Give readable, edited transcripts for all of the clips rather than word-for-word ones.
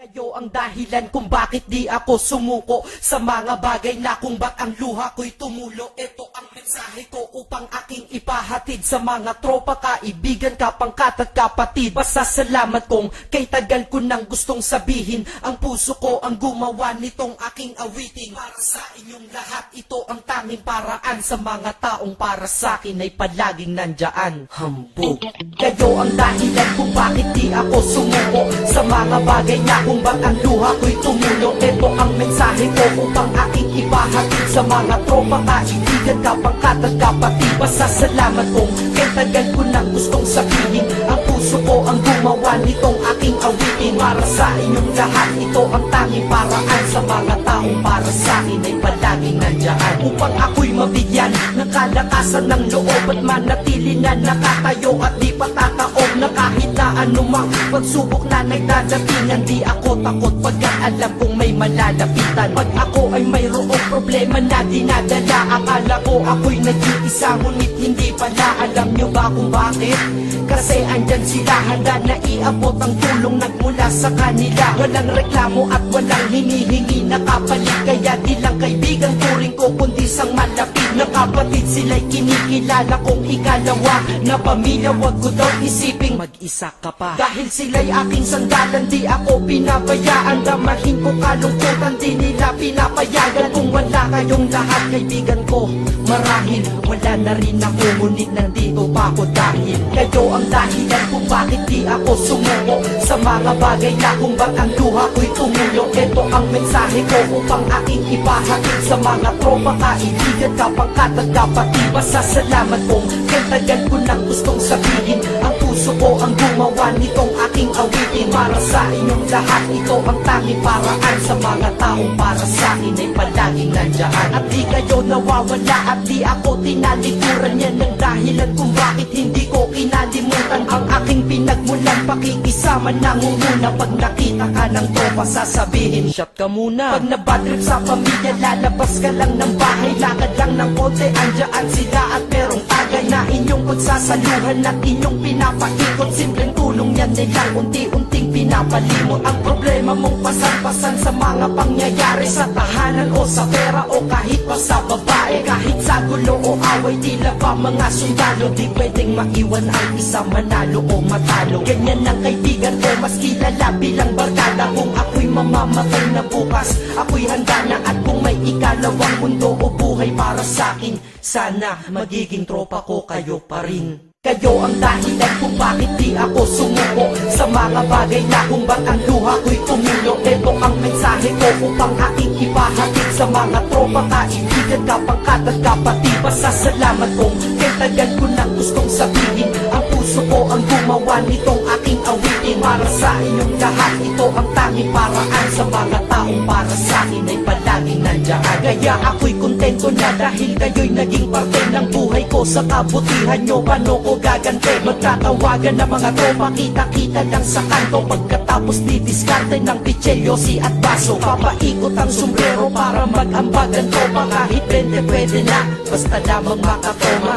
Kayo ang dahilan kung bakit di ako sumuko sa mga bagay na kung ba't ang luha ko'y tumulo. Ito ang mensahe ko upang aking ipahatid sa mga tropa, kaibigan, kapangkat at kapatid. Pasasalamat kong kay tagal ko nang gustong sabihin. Ang puso ko ang gumawa nitong aking awitin. Para sa inyong lahat, ito ang tanging paraan sa mga taong para sa akin ay palaging nandyan. Hambog. Kayo ang dahilan kung bakit di ako sumuko sa mga bagay na kung ba't ang luha ko'y tumulo. Ito ang mensahe ko upang aking ipahatid sa mga tropa, kaibigan, kapangkat at kapatid. Pasasalamat kong kay tagal ko nang gustong sabihin. Ang puso ko ang gumawa nitong aking awitin. Para sa inyong lahat, ito ang tanging paraan sa mga taong para sa akin ay palaging nandyan. Upang ako'y mabigyan ng kalakasan ng loob at manatili na nakatayo at di patataob na kahit na anumang pagsubok na nagdadatingan. Di ako takot pagkat alam kong may malalapitan. Pag ako ay mayroong problema na dinadala, akala ko ako'y nag-iisa, ngunit hindi pala. Alam nyo ba kung bakit? Kasi andyan sila, handa na iabot ang tulong nagmula sa kanila. Walang reklamo at walang hinihingi na kapalit. Kaya di lang kaibigan turing ko kundi sang malapit na kapatid. Sila'y kinikilala kong ikalawa na pamilya. Wag ko daw isiping mag-isa ka pa. Dahil sila'y aking sandalan, di ako pinabayaan. Damahin ko kalungkutan, di nila pinapayagan. Kung wala kayong lahat kaibigan ko, marahil wala na rin ako. Ngunit nandito pa ako dahil kayo ang dahilan kung bakit di ako sumuko sa mga bagay na kung ba't ang luha ko'y tumulo. Ito ang mensahe ko upang aking ipahatid sa mga tropa, kaibigan, kapangkat at kapatid. Pasasalamat kong kay tagal ko nang gustong sabihin. Ang puso ko ang gumawa nitong aking awitin. Para sa inyong lahat, ito ang tanging paraan sa mga taong para sa akin ay palaging nandyan. At di kayo nawawala at di ako tinalikuran. Yan ang dahilan kung bakit hindi ko kinalimutan ang aking pinagmulan. Pakikisama nangunguna. Pag nakita ka ng tropa, sasabihin shot ka muna. Pag nabadrip sa pamilya, lalabas ka lang ng bahay. Lakad lang ng konti, andyan sila at merong tagay na inyong pagsasaluhan at inyong pinapaikot. Simpleng tulong yan nilang unti-unting pinapalimot. Ang problema mong pasan-pasan sa mga pangyayari sa tahanan o sa pera o kahit pa sa babae. Kahit sa gulo o away, tila ba mga sundalo, di pwedeng maiwan ang isa, manalo o matalo. Ganyan ang kaibigan ko, mas kilala bilang barkada. Kung ako'y mamamatay na bukas, ako'y handa na. At kung may ikalawang mundo o buhay para sa akin, sana magiging tropa ko kayo pa rin. Kayo ang dahilan kung bakit di ako sumuko sa mga bagay na kung ba't ang luha ko'y tumulo. Ito ang mensahe ko upang aking ipahatid sa mga tropa, kaibigan, kapangkat at kapatid. Pasasalamat kong kay tagal ko nang gustong sabihin. Ang puso ko ang gumawa nitong aking awitin. Para sa inyong lahat, ito ang tanging paraan sa mga taong para sa akin ay palaging nandyan. Kaya ako'y kontento na dahil kayo'y naging parte ng buhay ko. Sa kabutihan nyo, paano ko gagante? Magtatawagan ng mga tropa, kita-kita lang sa kanto. Pagkatapos didiskarte ng pichelyosi at baso. Papaikot ang sombrero para mag-ambagan tropa. Kahit 20 pwede na, basta lamang makatoma.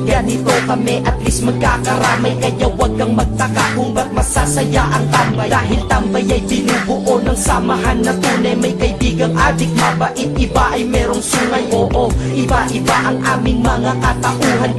Ganito kami, at least magkakaramay. Kaya wag kang magtaka kung ba't masasaya ang tambay. Dahil tambay ay binubuo ng samahan na tunay. May kaibigang adik, mabait, iba ay merong sungay. Oo, iba-iba ang aming mga katauhan.